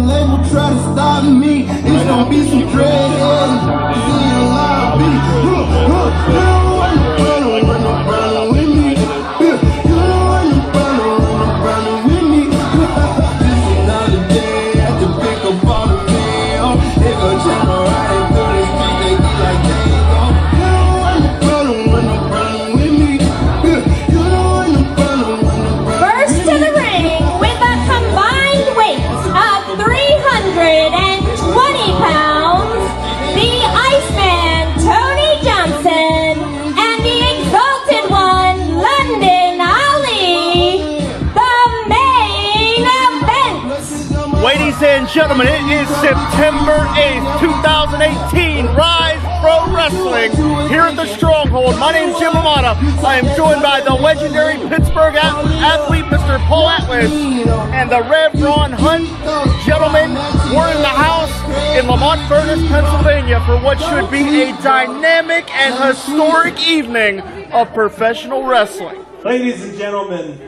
label try to stop me. It's gonna be some dread. Ladies and gentlemen, it is September 8th, 2018, RYSE Pro Wrestling here at the Stronghold. My name is Jim Amata. I am joined by the legendary Pittsburgh athlete, Mr. Paul Atlas, and the Rev Ron Hunt. Gentlemen, we're in the house in Lamont Furnace, Pennsylvania for what should be a dynamic and historic evening of professional wrestling. Ladies and gentlemen,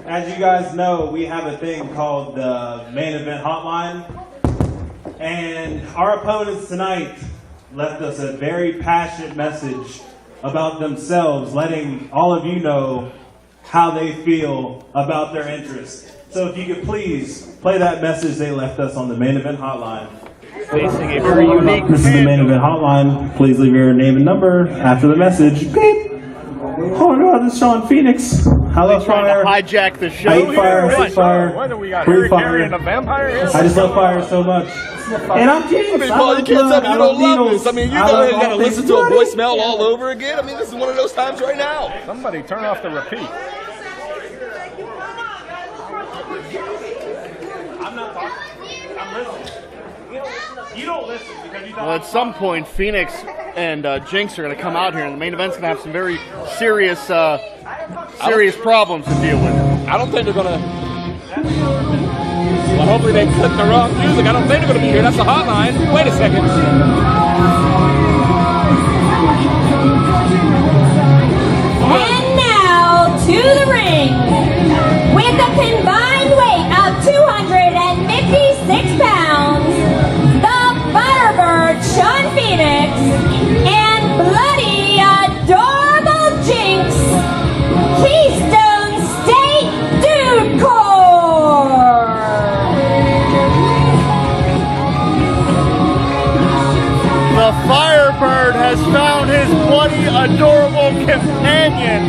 as you guys know, we have a thing called the Main Event Hotline, and our opponents tonight left us a very passionate message about themselves, letting all of you know how they feel about their interests. So if you could please play that message they left us on the Main Event Hotline. Facing a very unique This is the Main Event Hotline. Please leave your name and number after the message. Beep. Oh my God, this is Shawn Phoenix. Hello, Fire. Hijack the show. I hate fire, I hate fire. What do we got? Free fire. And a vampire? I just love fire so much. And I'm Jinx. I mean, Paul, you can't tell me you don't love this. I mean, you got to listen to a voicemail all over again. I mean, this is one of those times right now. Somebody turn off the repeat. I'm not talking. I'm listening. You don't listen because you don't. Well, at some point, Phoenix and Jinx are going to come out here, and the main event's going to have some very serious problems to deal with. I don't think they're going to. Well, hopefully they click the wrong music. I don't think they're going to be here. That's the hotline. Wait a second. And now to the ring with a combined weight of 256 pounds, the Firebird Shawn Phoenix and bloody adorable Jinx, Keystone State Dude Core. The Firebird has found his bloody, adorable companion,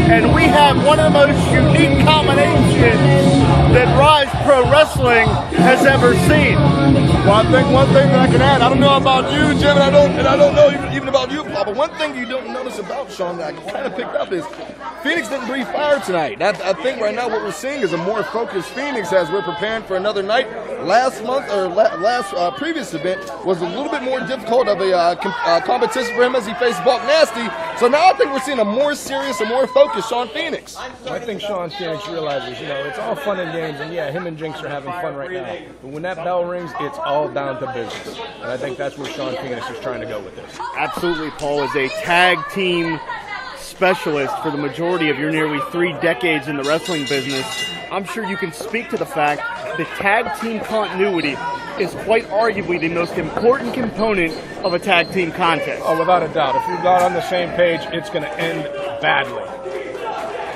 and we have one of the most unique combinations that RYSE Pro Wrestling has ever seen. Well, I think one thing that I can add, I don't know about you, Jim, and I don't know even about you, Paul, but one thing you don't notice about Shawn that I kind of picked up is Phoenix didn't breathe fire tonight. I think right now what we're seeing is a more focused Phoenix as we're preparing for another night. Last previous event was a little bit more difficult of a competition for him as he faced Buck Nasty. So now I think we're seeing a more serious and more focused Shawn Phoenix. I think Shawn Phoenix realizes, it's all fun and games, and yeah, him and Jinx are having fun right now. But when that bell rings, it's all down to business. And I think that's where Shawn Phoenix is trying to go with this. Absolutely, Paul, is a tag team specialist for the majority of your nearly 3 decades in the wrestling business. I'm sure you can speak to the fact that tag team continuity is quite arguably the most important component of a tag team contest. Oh, without a doubt. If we're not on the same page, it's going to end badly.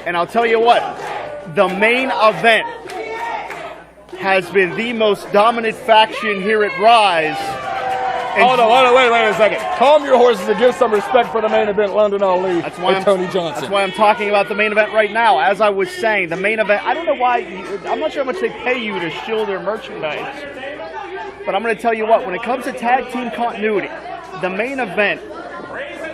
And I'll tell you what, the main event has been the most dominant faction here at RYSE. Hold on, wait a second. Calm your horses and give some respect for the main event, Londyn Ali and Tony Johnson. That's why I'm talking about the main event right now. As I was saying, the main event, I don't know why, I'm not sure how much they pay you to shill their merchandise. But I'm going to tell you what, when it comes to tag team continuity, the main event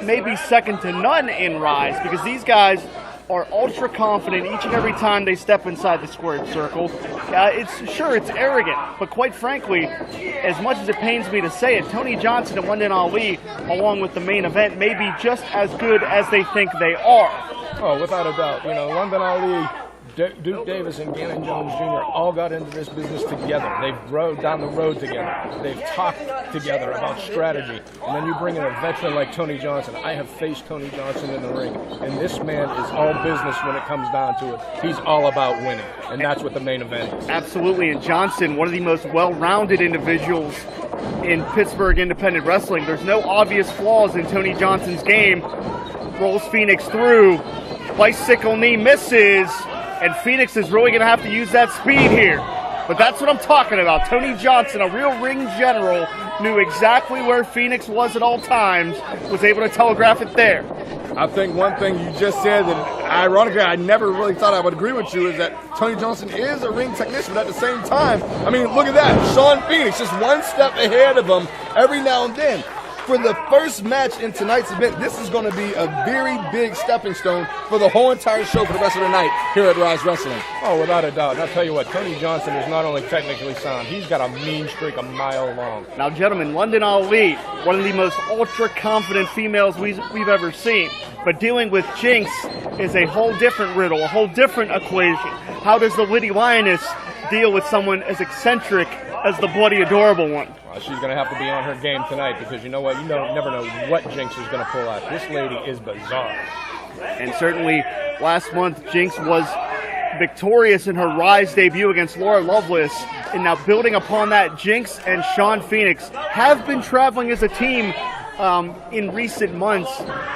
may be second to none in RYSE because these guys are ultra confident each and every time they step inside the squared circle. It's arrogant, but quite frankly, as much as it pains me to say it, Tony Johnson and Londyn Ali, along with the main event, may be just as good as they think they are. Oh, without a doubt. Londyn Ali Duke Davis and Gannon Jones Jr. all got into this business together. They've rode down the road together. They've talked together about strategy. And then you bring in a veteran like Tony Johnson. I have faced Tony Johnson in the ring, and this man is all business when it comes down to it. He's all about winning, and that's what the main event is. Absolutely, and Johnson, one of the most well-rounded individuals in Pittsburgh independent wrestling. There's no obvious flaws in Tony Johnson's game. Rolls Phoenix through. Bicycle knee misses. And Phoenix is really going to have to use that speed here. But that's what I'm talking about. Tony Johnson, a real ring general, knew exactly where Phoenix was at all times, was able to telegraph it there. I think one thing you just said, and ironically I never really thought I would agree with you, is that Tony Johnson is a ring technician, but at the same time, I mean, look at that. Shawn Phoenix just one step ahead of him every now and then. For the first match in tonight's event, this is going to be a very big stepping stone for the whole entire show for the rest of the night here at RYSE Wrestling. Oh, without a doubt. And I'll tell you what, Tony Johnson is not only technically sound, he's got a mean streak a mile long. Now, gentlemen, Londyn Ali, one of the most ultra-confident females we've ever seen. But dealing with Jinx is a whole different riddle, a whole different equation. How does the Witty Lioness deal with someone as eccentric as the Bloody Adorable one? Well, she's going to have to be on her game tonight because you know what? You never know what Jinx is going to pull out. This lady is bizarre. And certainly last month, Jinx was victorious in her RYSE debut against Laura Lovelace. And now building upon that, Jinx and Shawn Phoenix have been traveling as a team in recent months.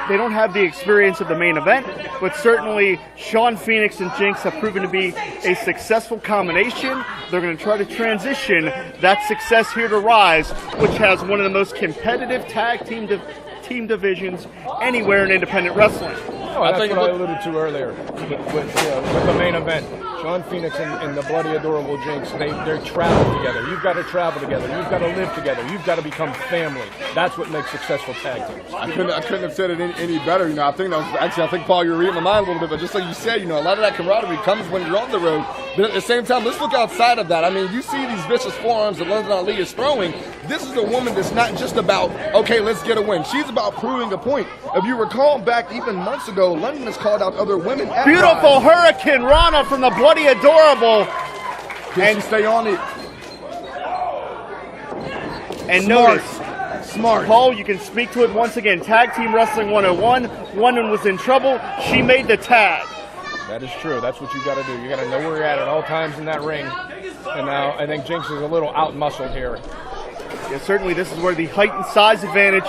They don't have the experience of the main event, but certainly Shawn Phoenix and Jinx have proven to be a successful combination. They're going to try to transition that success here to RYSE, which has one of the most competitive tag team divisions anywhere in independent wrestling. Oh, that's what I alluded to earlier with the main event. Shawn Phoenix and the Bloody Adorable Jinx, they travel together. You've got to travel together. You've got to live together. You've got to become family. That's what makes successful tag teams. I couldn't have said it any better. You know, I think, Paul, you're reading my mind a little bit, but just like you said, you know, a lot of that camaraderie comes when you're on the road. But at the same time, let's look outside of that. I mean, you see these vicious forearms that Londyn Ali is throwing. This is a woman that's not just about, okay, let's get a win. She's about proving a point. If you recall back even months ago, Londyn has called out other women. Beautiful Hurricane Rana from the Bloody Adorable. Can she stay on it? And Smart. Paul, you can speak to it once again. Tag Team Wrestling 101. Londyn was in trouble. She made the tag. That is true. That's what you got to do. You got to know where you're at all times in that ring. And now I think Jinx is a little out-muscled here. Yeah, certainly this is where the height and size advantage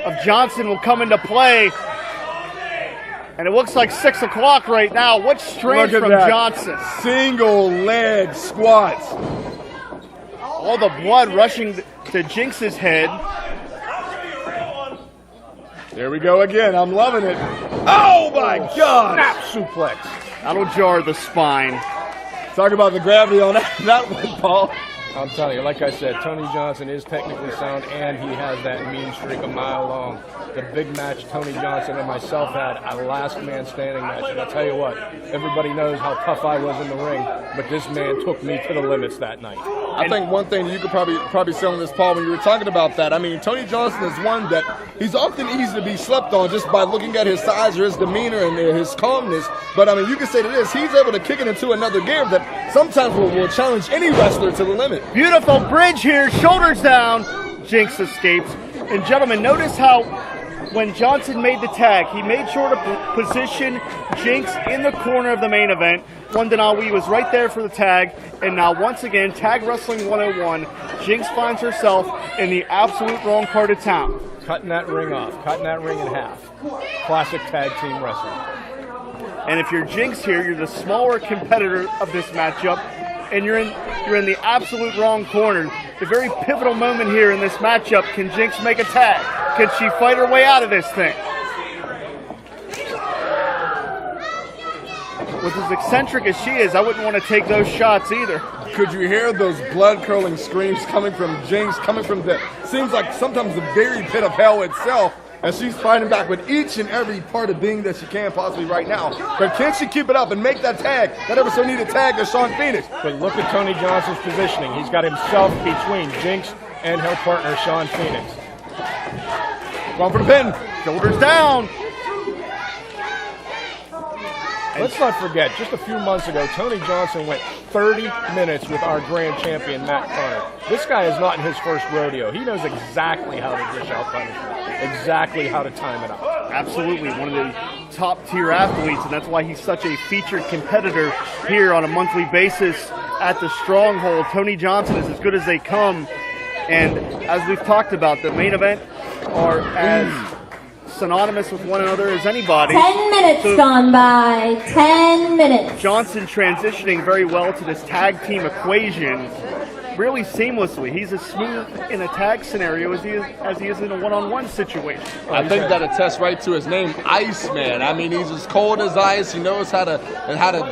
of Johnson will come into play. And it looks like 6 o'clock right now. What strength from Johnson. Single leg squats. All the blood rushing to Jinx's head. There we go again. I'm loving it. Oh my God! Snap suplex. That'll jar the spine. Talk about the gravity on that one, Paul. I'm telling you, like I said, Tony Johnson is technically sound, and he has that mean streak a mile long. The big match Tony Johnson and myself had, a last man standing match. And I'll tell you what, everybody knows how tough I was in the ring, but this man took me to the limits that night. I think one thing you could probably say on this, Paul, when you were talking about that, I mean, Tony Johnson is one that he's often easy to be slept on just by looking at his size or his demeanor and his calmness. But I mean, you can say to this, he's able to kick it into another gear that sometimes will challenge any wrestler to the limit. Beautiful bridge here, shoulders down. Jinx escapes. And gentlemen, notice how when Johnson made the tag, he made sure to position Jinx in the corner of the main event. Londyn Ali was right there for the tag. And now once again, Tag Wrestling 101, Jinx finds herself in the absolute wrong part of town. Cutting that ring off, cutting that ring in half. Classic tag team wrestling. And if you're Jinx here, you're the smaller competitor of this matchup, and you're in the absolute wrong corner. The very pivotal moment here in this matchup, can Jinx make a tag? Can she fight her way out of this thing? With as eccentric as she is, I wouldn't want to take those shots either. Could you hear those blood-curdling screams coming from Jinx, coming from seems like sometimes the very pit of hell itself, and she's fighting back with each and every part of being that she can possibly right now. But can she keep it up and make that tag, that ever so needed tag to Shawn Phoenix? But look at Tony Johnson's positioning. He's got himself between Jinx and her partner, Shawn Phoenix. Going for the pin. Shoulders down. Let's not forget, just a few months ago, Tony Johnson went 30 minutes with our grand champion, Matt Connor. This guy is not in his first rodeo. He knows exactly how to dish out punishment, exactly how to time it out. Absolutely, one of the top-tier athletes, and that's why he's such a featured competitor here on a monthly basis at the Stronghold. Tony Johnson is as good as they come, and as we've talked about, the main event are as synonymous with one another as anybody. 10 minutes gone by. 10 minutes. Johnson transitioning very well to this tag team equation, really seamlessly. He's as smooth in a tag scenario as he is in a one-on-one situation. I think that attests right to his name, Iceman. I mean, he's as cold as ice. He knows how to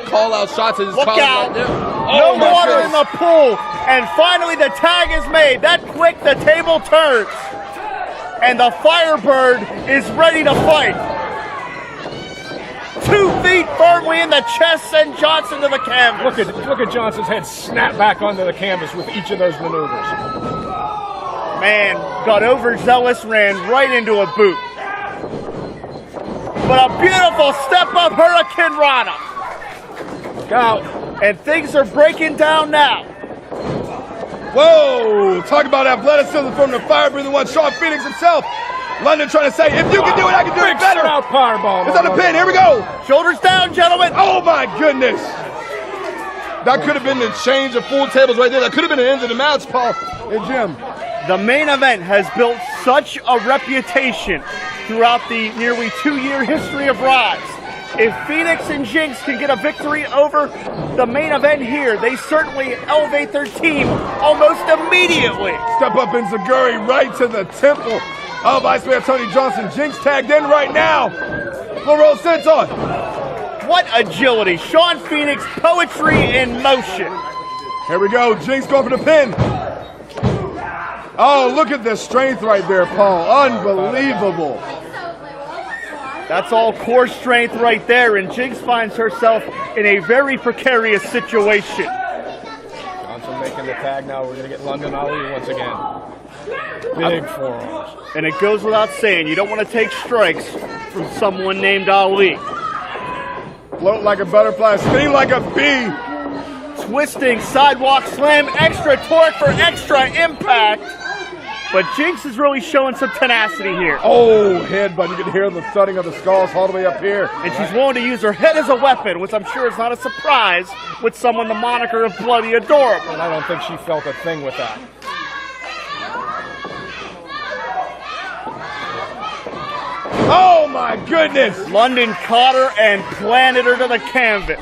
call out shots. Look out! Right No water in the pool, and finally the tag is made. That quick, the table turns, and the Firebird is ready to fight. 2 feet firmly in the chest, send Johnson to the canvas. Look at Johnson's head snap back onto the canvas with each of those maneuvers. Man, got overzealous, ran right into a boot. But a beautiful step-up Hurricane Rana. Look out. And things are breaking down now. Whoa! Talk about athleticism from the fire-breathing one, Shawn Phoenix himself. Londyn trying to say, if you can do it, I can do it better. Out powerbomb. It's on the pin. Here we go. Shoulders down, gentlemen. Oh, my goodness. That could have been the change of full tables right there. That could have been the end of the match, Paul and Jim. The main event has built such a reputation throughout the nearly 2-year history of RYSE. If Phoenix and Jinx can get a victory over the main event here, they certainly elevate their team almost immediately. Step up in Zaguri right to the temple of Iceman Tony Johnson. Jinx tagged in right now. Floral Senton. What agility. Shawn Phoenix, poetry in motion. Here we go. Jinx going for the pin. Oh, look at the strength right there, Paul. Unbelievable. That's all core strength right there, and Jinx finds herself in a very precarious situation. Johnson making the tag now. We're going to get Londyn Ali once again. Big forearms. And it goes without saying, you don't want to take strikes from someone named Ali. Float like a butterfly, sting like a bee. Twisting sidewalk slam, extra torque for extra impact. But Jinx is really showing some tenacity here. Oh, headbutt. You can hear the thudding of the skulls all the way up here. And she's willing to use her head as a weapon, which I'm sure is not a surprise with someone the moniker of Bloody Adorable. And I don't think she felt a thing with that. Oh, my goodness. Londyn caught her and planted her to the canvas.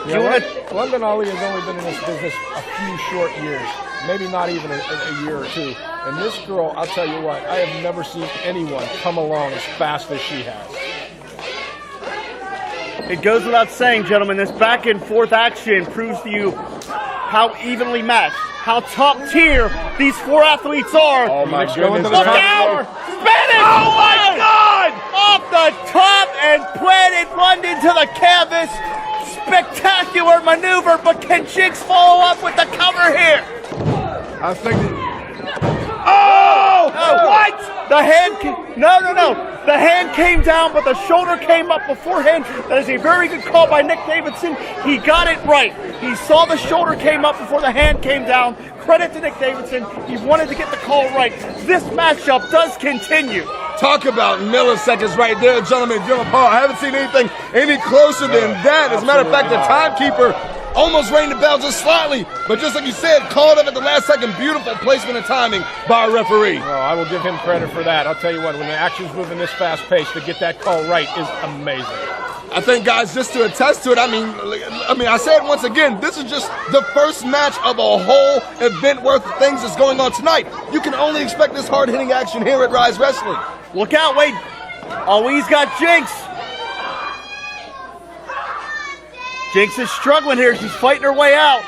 Yeah, Londyn Ali has only been in this business a few short years, maybe not even a year or two. And this girl, I'll tell you what, I have never seen anyone come along as fast as she has. It goes without saying, gentlemen, this back and forth action proves to you how evenly matched, how top tier these 4 athletes are. Oh, my goodness. Look out! Spanish! Oh, my God! Off the top and planted Londyn to the canvas. Spectacular maneuver, but can Jinx follow up with the cover here? I was thinking. Oh! What? The hand no. The hand came down, but the shoulder came up beforehand. That is a very good call by Nick Davidson. He got it right. He saw the shoulder came up before the hand came down. Credit to Nick Davidson. He wanted to get the call right. This matchup does continue. Talk about milliseconds right there, gentlemen. Jim and Paul, I haven't seen anything any closer than that. As a matter of fact, the timekeeper almost rang the bell just slightly, but just like you said, called up at the last second. Beautiful placement and timing by a referee. Oh, I will give him credit for that. I'll tell you what, when the action's moving this fast pace, to get that call right is amazing. I think, guys, just to attest to it, I mean, I say it once again, this is just the first match of a whole event worth of things that's going on tonight. You can only expect this hard-hitting action here at RYSE Wrestling. Look out, wait. Ali's got Jinx. Jinx is struggling here. She's fighting her way out.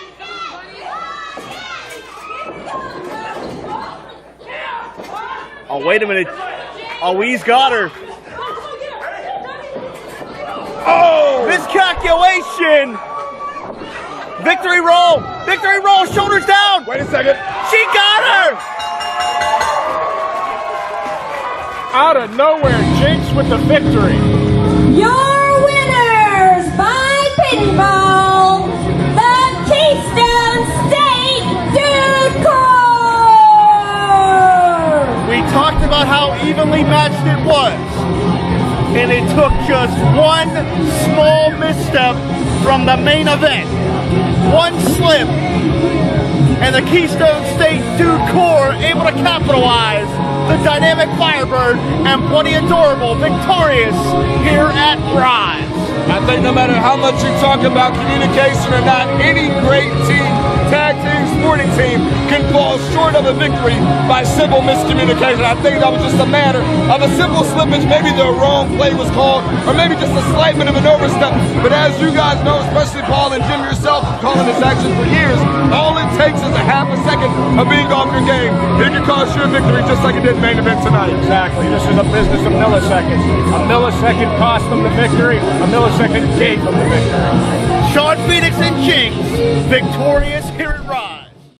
Oh, wait a minute. Ali's got her. Oh! Miscalculation! Victory roll! Victory roll! Shoulders down! Wait a second. She got her! Out of nowhere, Jinx with the victory. Your winner! pinfall, the Keystone State Dude Corps! We talked about how evenly matched it was. And it took just one small misstep from the main event. One slip. And the Keystone State Dude Corps able to capitalize. The dynamic Firebird and Bloody Adorable victorious here at RYSE. I think no matter how much you talk about communication or not, any great team, tag team, sporting team can fall short of a victory by simple miscommunication. I think that was just a matter of a simple slippage. Maybe the wrong play was called, or maybe just a slight bit of an overstep. But as you guys know, especially Paul and Jim yourself, calling this action for years, all it takes is a half a second of being off your game. It can cost you a victory just like it did main event tonight. Exactly. This is a business of milliseconds. A millisecond cost them the victory. A millisecond gave them the victory. Shawn, Phoenix, and Jinx victorious here at RYSE.